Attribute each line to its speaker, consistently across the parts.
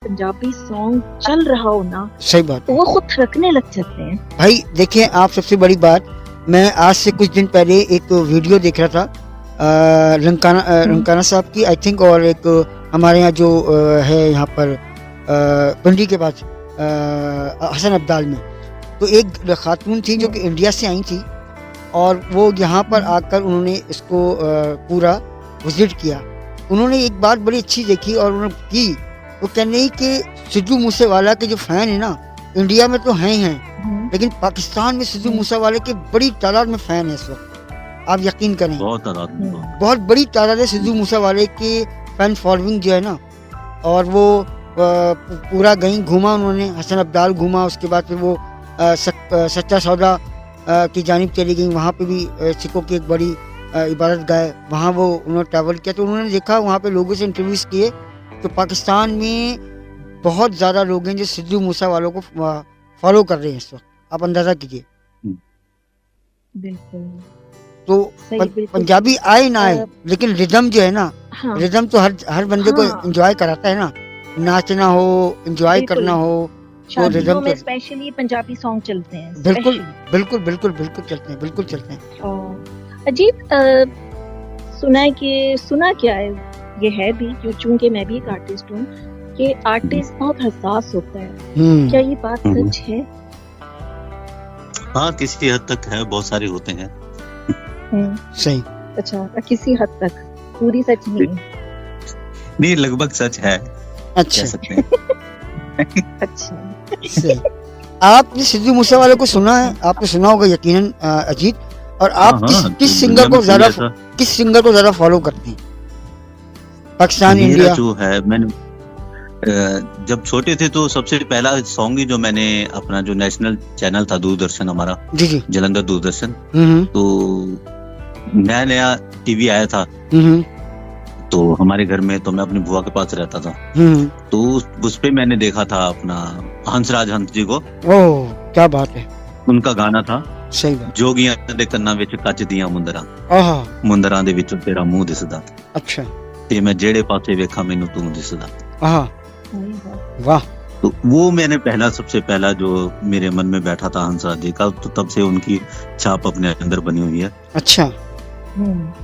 Speaker 1: Punjabi song चल रहा हो ना,
Speaker 2: सही बात
Speaker 1: तो
Speaker 2: है
Speaker 1: वो खुद थिरकने लग जाते हैं।
Speaker 2: भाई। देखिए आप, सबसे बड़ी बात, मैं आज से कुछ दिन पहले एक वीडियो देख रहा था रंकाना साहब की, आई थिंक, और एक हमारे यहाँ जो है यहाँ पर पिंडी के पास हसन अब्दाल में, तो एक खातून थी जो कि इंडिया से आई थी और वो यहाँ पर आकर उन्होंने इसको पूरा विजिट किया। उन्होंने एक बात बड़ी अच्छी देखी और उन्होंने की, वो कहने ही कि सिद्धू मूसेवाला के जो फैन है ना, इंडिया में तो हैं ही हैं, लेकिन पाकिस्तान में सिद्धू मूसेवाले के बड़ी तादाद में फैन है इस वक्त। आप यकीन करें, बहुत बड़ी तादाद है सिद्धू मूसेवाले के फैन फॉलोइंग जो है ना। और वो पूरा गई घूमा उन्होंने, हसन अब्दाल घूमा, उसके बाद फिर वो सच्चा सौदा की जानिब चली गई। वहाँ पे भी सिखों की एक बड़ी इबादत गाह, वहाँ वो उन्होंने ट्रैवल किया, तो उन्होंने देखा वहाँ पे लोगों से इंटरव्यूज़ किए, तो पाकिस्तान में बहुत ज़्यादा लोग हैं जो सिद्धू मूसेवालों को फॉलो कर रहे हैं इस वक्त। आप अंदाज़ा कीजिए।
Speaker 1: बिल्कुल।
Speaker 2: तो
Speaker 1: बिल्कुल।
Speaker 2: पंजाबी आए ना आए, लेकिन रिदम जो है ना,
Speaker 1: हाँ,
Speaker 2: रिदम तो हर बंदे को एंजॉय कराता है ना, नाचना हो, एंजॉय करना हो, तो रिदम
Speaker 1: में स्पेशली पंजाबी सॉन्ग चलते हैं।
Speaker 2: बिल्कुल बिल्कुल बिल्कुल बिल्कुल चलते हैं, बिल्कुल चलते हैं।
Speaker 1: अजीत, सुना क्या है, ये है भी, चूंकि मैं भी एक आर्टिस्ट हूँ, कि आर्टिस्ट बहुत हसास होता है। क्या ये बात सच है?
Speaker 3: हाँ, किसी हद तक है, बहुत सारे होते हैं।
Speaker 2: सही।
Speaker 1: अच्छा, किसी हद तक, पूरी सच नहीं,
Speaker 3: लगभग सच है।
Speaker 2: अच्छा,
Speaker 3: कह सकते हैं।
Speaker 1: अच्छा,
Speaker 2: सही। आपने सिद्धू मूसेवाले को सुना है? आपने सुना होगा यकीनन अजीत। और आप किस सिंगर को ज्यादा फॉलो करते हैं? पाकिस्तान, इंडिया?
Speaker 3: जो है, मैंने जब छोटे थे तो सबसे पहला सॉन्ग ही जो मैंने अपना, जो नेशनल चैनल था दूरदर्शन हमारा, जी जलंधर दूरदर्शन, तो नया टीवी आया था, तो हमारे घर में, तो मैं अपनी बुआ के पास रहता था, तो उस पे मैंने देखा था अपना हंसराज हंस जी को।
Speaker 2: ओह, क्या बात है।
Speaker 3: उनका गाना था,
Speaker 2: सही बात,
Speaker 3: जोगियां दे कन्नां विच कच दियां मुंदरां दे विचों तेरा मुंह दिसदा। अच्छा। ते मैं जेड़े पासे वेखा मैनू तू दिसदा। वाह। तो वो मैंने सबसे पहला जो मेरे मन में बैठा था हंसराज जी का, तो तब से उनकी छाप अपने अंदर बनी हुई है।
Speaker 2: अच्छा।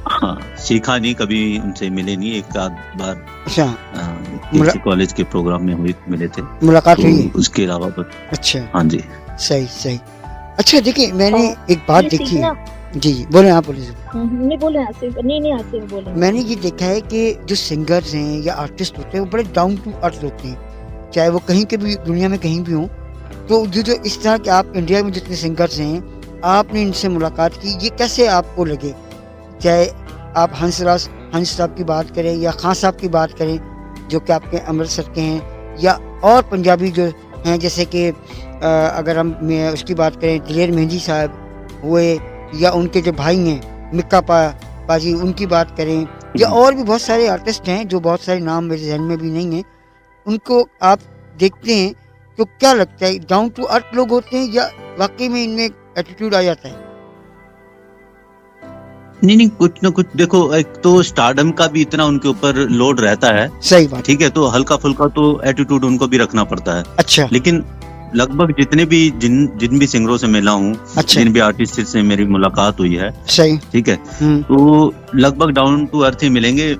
Speaker 3: हाँ, सीखा नहीं, कभी उनसे मिले नहीं, एक आध बार
Speaker 2: अच्छा
Speaker 3: कॉलेज के प्रोग्राम में मिले थे,
Speaker 2: मुलाकात हुई,
Speaker 3: उसके अलावा बस। अच्छा, हाँ जी,
Speaker 2: सही सही। अच्छा, देखिए मैंने एक बात देखी है। जी बोले, आप बोले।
Speaker 1: नहीं बोले, नहीं बोले।
Speaker 2: मैंने ये देखा है कि जो सिंगर्स हैं या आर्टिस्ट होते हैं वो बड़े डाउन टू अर्थ होते हैं, चाहे वो कहीं के भी दुनिया में कहीं भी हों। तो जो इस तरह के, आप इंडिया में जितने सिंगर्स हैं, आपने इनसे मुलाकात की, ये कैसे आपको लगे? चाहे आप हंस साहब की बात करें या खान साहब की बात करें, जो कि आपके अमृतसर के हैं, या और पंजाबी जो हैं, जैसे कि अगर हम उसकी बात करें, दिलेर मेहंदी साहब हुए, या उनके जो भाई हैं मिक्का पाजी, उनकी बात करें, या और भी बहुत सारे आर्टिस्ट हैं जो बहुत सारे नाम मेरे जहन में भी नहीं हैं, उनको आप देखते हैं तो क्या लगता है, डाउन टू अर्थ लोग होते हैं या वाकई में इनमें एटीट्यूड आ जाता है?
Speaker 3: नहीं, कुछ ना कुछ, देखो, एक तो स्टारडम का भी इतना उनके ऊपर लोड रहता है।
Speaker 2: सही बात, ठीक
Speaker 3: है, तो हल्का फुल्का तो एटीट्यूड उनको भी रखना पड़ता है।
Speaker 2: अच्छा।
Speaker 3: लेकिन लगभग जितने भी जिन भी सिंगरों से मिला हूँ, अच्छा, जिन भी आर्टिस्ट से मेरी मुलाकात हुई है, सही, ठीक है, तो लगभग डाउन टू अर्थ ही मिलेंगे।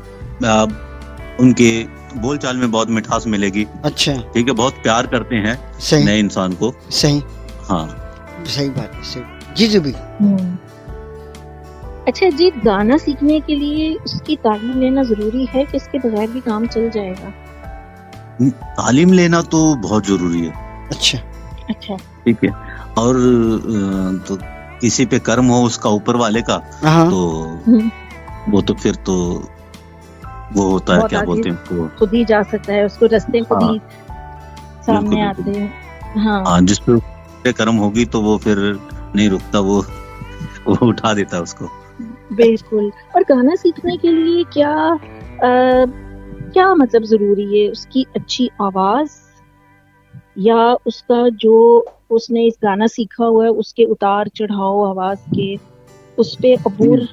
Speaker 3: उनके बोलचाल में बहुत मिठास मिलेगी, अच्छा, ठीक है, बहुत प्यार करते हैं नए इंसान को। सही, हाँ, सही बात है, सही। जी भी।
Speaker 1: अच्छा जी, गाना सीखने के लिए उसकी तालीम लेना जरूरी है कि इसके बगैर भी काम चल जाएगा?
Speaker 3: तालीम लेना तो बहुत जरूरी है।
Speaker 1: अच्छा,
Speaker 3: ठीक है, और तो किसी पे कर्म हो उसका ऊपर वाले का, तो वो तो फिर तो वो होता है, क्या बोलते हैं उसको,
Speaker 1: खुद ही जा सकता है, उसको रास्ते खुद ही सामने आते हैं। हाँ,
Speaker 3: जिस पे कर्म होगी तो वो फिर नहीं रुकता, वो उठा देता है उसको।
Speaker 1: बिल्कुल। और गाना सीखने के लिए क्या मतलब जरूरी है? उसकी अच्छी आवाज, या उसका जो उसने इस गाना सीखा हुआ है उसके उतार चढ़ाव आवाज के, उस पे अबूर?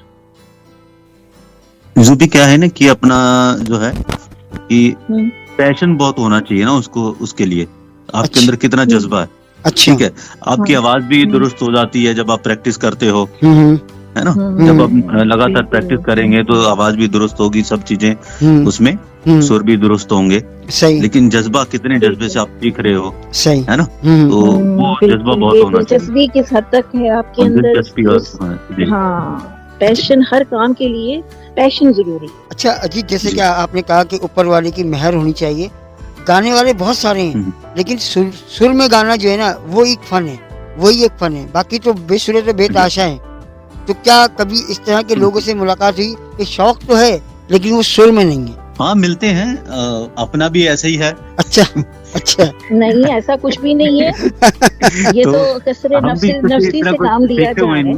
Speaker 3: जो भी क्या है ना कि अपना जो है कि पैशन बहुत होना चाहिए ना उसको, उसके लिए आपके अंदर कितना जज्बा है।
Speaker 2: अच्छा,
Speaker 3: ठीक है, आपकी आवाज भी दुरुस्त हो जाती है जब आप प्रैक्टिस करते हो, है ना। जब आप लगातार प्रैक्टिस करेंगे तो आवाज भी दुरुस्त होगी, सब चीजें उसमें सुर भी दुरुस्त होंगे।
Speaker 2: सही।
Speaker 3: लेकिन जज्बा, कितने जज्बे से आप सीख रहे हो,
Speaker 2: सही,
Speaker 3: है ना, तो वो जज्बा बहुत होना चाहिए।
Speaker 1: दिलचस्पी किस हद तक है आपके अंदर, हाँ, पैशन हर काम के लिए पैशन जरूरी।
Speaker 2: अच्छा अजीत, जैसे कि आपने कहा कि ऊपर वाले की मेहर होनी चाहिए, गाने वाले बहुत सारे हैं, लेकिन सुर में गाना जो है ना वो एक फन है, वही एक फन है, बाकी तो बेसुरे तो बेतहाशा है। तो क्या कभी इस तरह के लोगों से मुलाकात हुई कि शौक तो है लेकिन वो सुर में नहीं है?
Speaker 3: हाँ, मिलते हैं, अपना भी ऐसा ही है।
Speaker 2: अच्छा अच्छा।
Speaker 1: नहीं, ऐसा कुछ भी नहीं है। ये तो कसरे नफ्सी से काम लिया जा रहा है।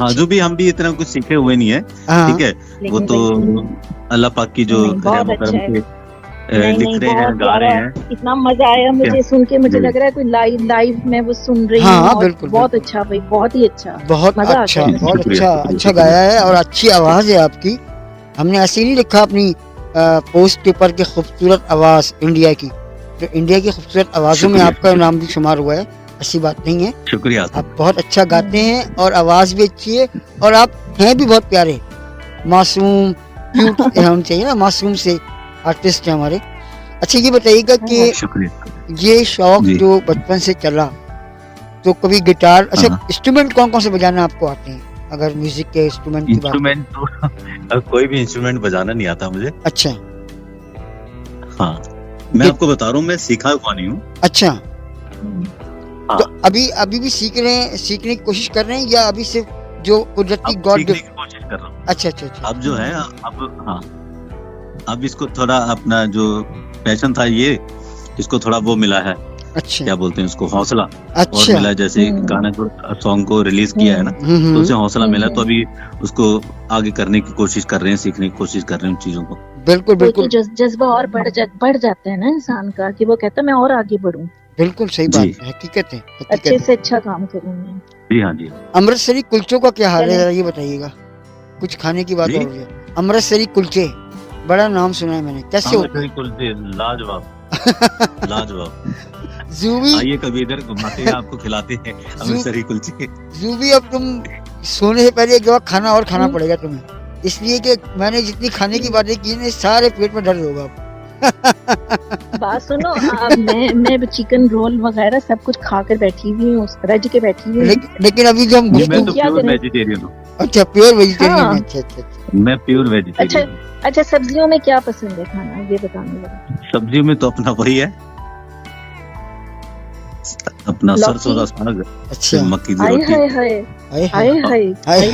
Speaker 3: हाँ, जो भी हम भी इतना कुछ सीखे हुए नहीं है, ठीक है, वो तो अल्लाह पाक की जो लिख रहे हैं, गा रहे हैं।
Speaker 1: इतना मजा आया मुझे सुन के, मुझे लग रहा है कोई लाइव में वो सुन रही हूँ।
Speaker 2: हाँ, बिल्कुल,
Speaker 1: बहुत अच्छा भाई, बहुत ही अच्छा,
Speaker 2: बहुत अच्छा, बहुत अच्छा गाया है और अच्छी आवाज है आपकी। हमने ऐसे ही नहीं लिखा अपनी पोस्ट के ऊपर के खूबसूरत आवाज इंडिया की, तो इंडिया की खूबसूरत आवाजों में आपका नाम भी शुमार हुआ है, ऐसी बात नहीं है।
Speaker 3: शुक्रिया।
Speaker 2: आप बहुत अच्छा गाते हैं और आवाज भी अच्छी है और आप हैं भी बहुत प्यारे, मासूम, क्यूट होना चाहिए ना, मासूम से आर्टिस्ट है हमारे। अच्छा ये बताइएगा कि ये शौक जो बचपन से चला, तो कभी गिटार, अच्छा इंस्ट्रूमेंट कौन कौन से बजाना आपको आते हैं? अगर म्यूजिक के इंस्ट्रूमेंट की बात,
Speaker 3: इंस्ट्रूमेंट तो कोई भी इंस्ट्रूमेंट बजाना नहीं आता मुझे।
Speaker 2: अच्छा,
Speaker 3: हाँ, मैं आपको बता रहा हूँ, मैं सीखा हुआ नहीं हूँ।
Speaker 2: अच्छा,
Speaker 3: हाँ।
Speaker 2: तो अभी भी सीख रहे हैं, सीखने की कोशिश कर रहे हैं, या अभी सिर्फ जो कुदरती गॉड
Speaker 3: सीखने की कोशिश कर रहा हूँ।
Speaker 2: अच्छा अच्छा अच्छा।
Speaker 3: अब जो है, अब इसको थोड़ा अपना जो पैशन था ये, इसको थोड़ा वो मिला है,
Speaker 2: अच्छा,
Speaker 3: क्या बोलते हैं उसको, हौसला।
Speaker 2: अच्छा,
Speaker 3: और मिला, जैसे गाना को, सॉन्ग को रिलीज किया है ना, तो उसे हौसला मिला, तो अभी उसको आगे करने की कोशिश कर रहे हैं, सीखने की कोशिश कर रहे हैं उन चीजों को।
Speaker 2: बिल्कुल बिल्कुल,
Speaker 1: जज्बा और बढ़ जाता है ना इंसान का, कि वो कहता है मैं और आगे बढ़ूं।
Speaker 2: बिल्कुल सही बात है, हकीकत है,
Speaker 1: अच्छे से अच्छा काम करूंगी।
Speaker 3: जी हाँ जी।
Speaker 2: अमृतसरी कुलचों का क्या हाल है, ये बताइएगा। कुछ खाने की बात हो रही है, अमृतसरी कुलचे, बड़ा नाम सुना है मैंने, कैसे होते हैं?
Speaker 3: कुलचे लाजवाब, लाजवाब।
Speaker 2: जूबी,
Speaker 3: आइए कभी इधर घुमाते हैं, आपको खिलाते हैं अमृतसरी कुलचे।
Speaker 2: जूबी, अब तुम सोने से पहले एक बार खाना और खाना पड़ेगा तुम्हें, इसलिए कि मैंने जितनी खाने की बातें की ना, सारे पेट में दर्द होगा अब।
Speaker 1: बात सुनो, मैं चिकन रोल वगैरह सब कुछ खाकर बैठी हुई हूँ, रज के बैठी हुई हूँ।
Speaker 2: लेकिन अभी जो हम
Speaker 3: वेजिटेरियन हूँ।
Speaker 2: अच्छा, प्योर वेजिटेरियन। अच्छा,
Speaker 3: मैं प्योर वेजिटेरियन।
Speaker 1: अच्छा, सब्जियों में क्या पसंद है खाना, ये बताने लगा।
Speaker 3: सब्जियों में तो अपना वही है, अपना सरसों का साग,
Speaker 2: अच्छा,
Speaker 3: मक्की की रोटी।
Speaker 1: हाय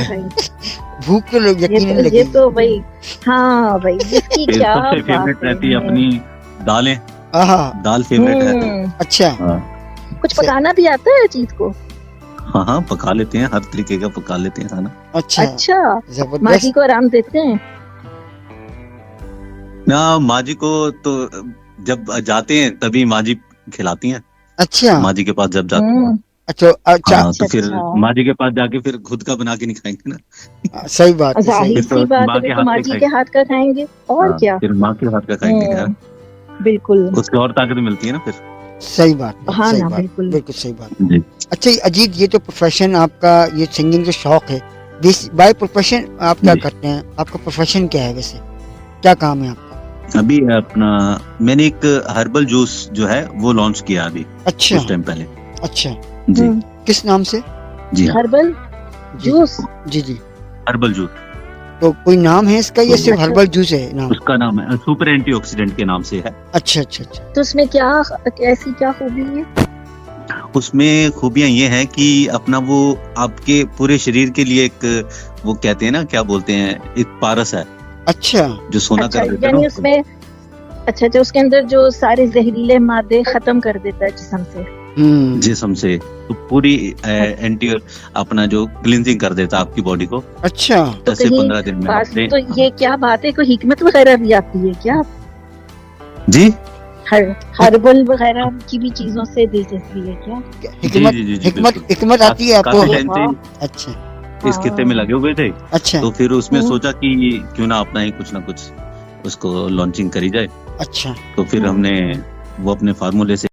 Speaker 2: भूख तो लोग यकीन नहीं लगी।
Speaker 1: ये तो भाई, हाँ भाई, जिसकी क्या
Speaker 3: सबसे फेवरेट रहती है अपनी दालें, दाल फेवरेट रहती है।
Speaker 2: अच्छा,
Speaker 1: कुछ पकाना भी आता है चीज को?
Speaker 3: हाँ, पका लेते हैं, हर तरीके का पका लेते हैं खाना।
Speaker 2: अच्छा,
Speaker 1: माँ जी को आराम देते हैं
Speaker 3: ना? माँ जी को तो जब जाते हैं तभी माँ जी खिलाती हैं।
Speaker 2: अच्छा,
Speaker 3: माँ जी के पास जब जाते हैं,
Speaker 2: अच्छा,
Speaker 3: तो फिर माँ जी के पास जाके फिर खुद का बना के नहीं खाएंगे ना।
Speaker 2: सही बात है,
Speaker 1: जाहिर सी बात है, तो माँ जी के हाथ का खाएंगे और क्या,
Speaker 3: फिर माँ के हाथ का खाएंगे,
Speaker 1: बिल्कुल,
Speaker 3: उससे और ताकत मिलती है ना फिर।
Speaker 2: सही बात है,
Speaker 1: हाँ
Speaker 2: सही
Speaker 1: ना,
Speaker 2: बात,
Speaker 1: बिल्कुल
Speaker 2: सही बात। अच्छा अजीत, ये तो प्रोफेशन आपका, ये सिंगिंग जो शौक है, बाय प्रोफेशन आप क्या करते हैं? आपका प्रोफेशन क्या है वैसे, क्या काम है आपका?
Speaker 3: अभी अपना मैंने एक हर्बल जूस जो है वो लॉन्च किया अभी,
Speaker 2: अच्छा,
Speaker 3: कुछ टाइम पहले।
Speaker 2: अच्छा
Speaker 3: जी,
Speaker 2: किस नाम से?
Speaker 3: जी,
Speaker 1: हर्बल जूस।
Speaker 3: जी, हर्बल जूस।
Speaker 2: तो कोई नाम है इसका, ये सिर्फ हर्बल जूस है नाम?
Speaker 3: उसका नाम है सुपर एंटीऑक्सीडेंट के नाम से है।
Speaker 2: अच्छा अच्छा अच्छा।
Speaker 1: तो उसमें क्या, ऐसी क्या खूबी है?
Speaker 3: उसमें खूबियां ये हैं कि अपना वो आपके पूरे शरीर के लिए एक, वो कहते हैं ना, क्या बोलते हैं, एक पारस है।
Speaker 2: अच्छा,
Speaker 3: जो सोना कर देता है,
Speaker 1: यानी उसमें, अच्छा, जो उसके अंदर जो सारे जहरीले मादे खत्म कर देता है जिस्म से, तो पूरी एंटी अपना जो क्लींजिंग कर देता है आपकी बॉडी को।
Speaker 2: अच्छा,
Speaker 3: 10 से 15 दिन में।
Speaker 1: तो ये क्या बात है, कोई हिकमत वगैरह भी आती है क्या?
Speaker 3: जी,
Speaker 1: हर्बल वगैरह की भी चीजों से दिलचस्पी है क्या?
Speaker 2: हिकमत आती है आपको? अच्छा,
Speaker 3: इस खित्ते में लगे हुए थे।
Speaker 2: अच्छा,
Speaker 3: तो फिर उसमें सोचा कि क्यों ना अपना ही कुछ ना कुछ उसको लॉन्चिंग करी जाए।
Speaker 2: अच्छा।
Speaker 3: तो फिर हमने वो अपने फार्मूले से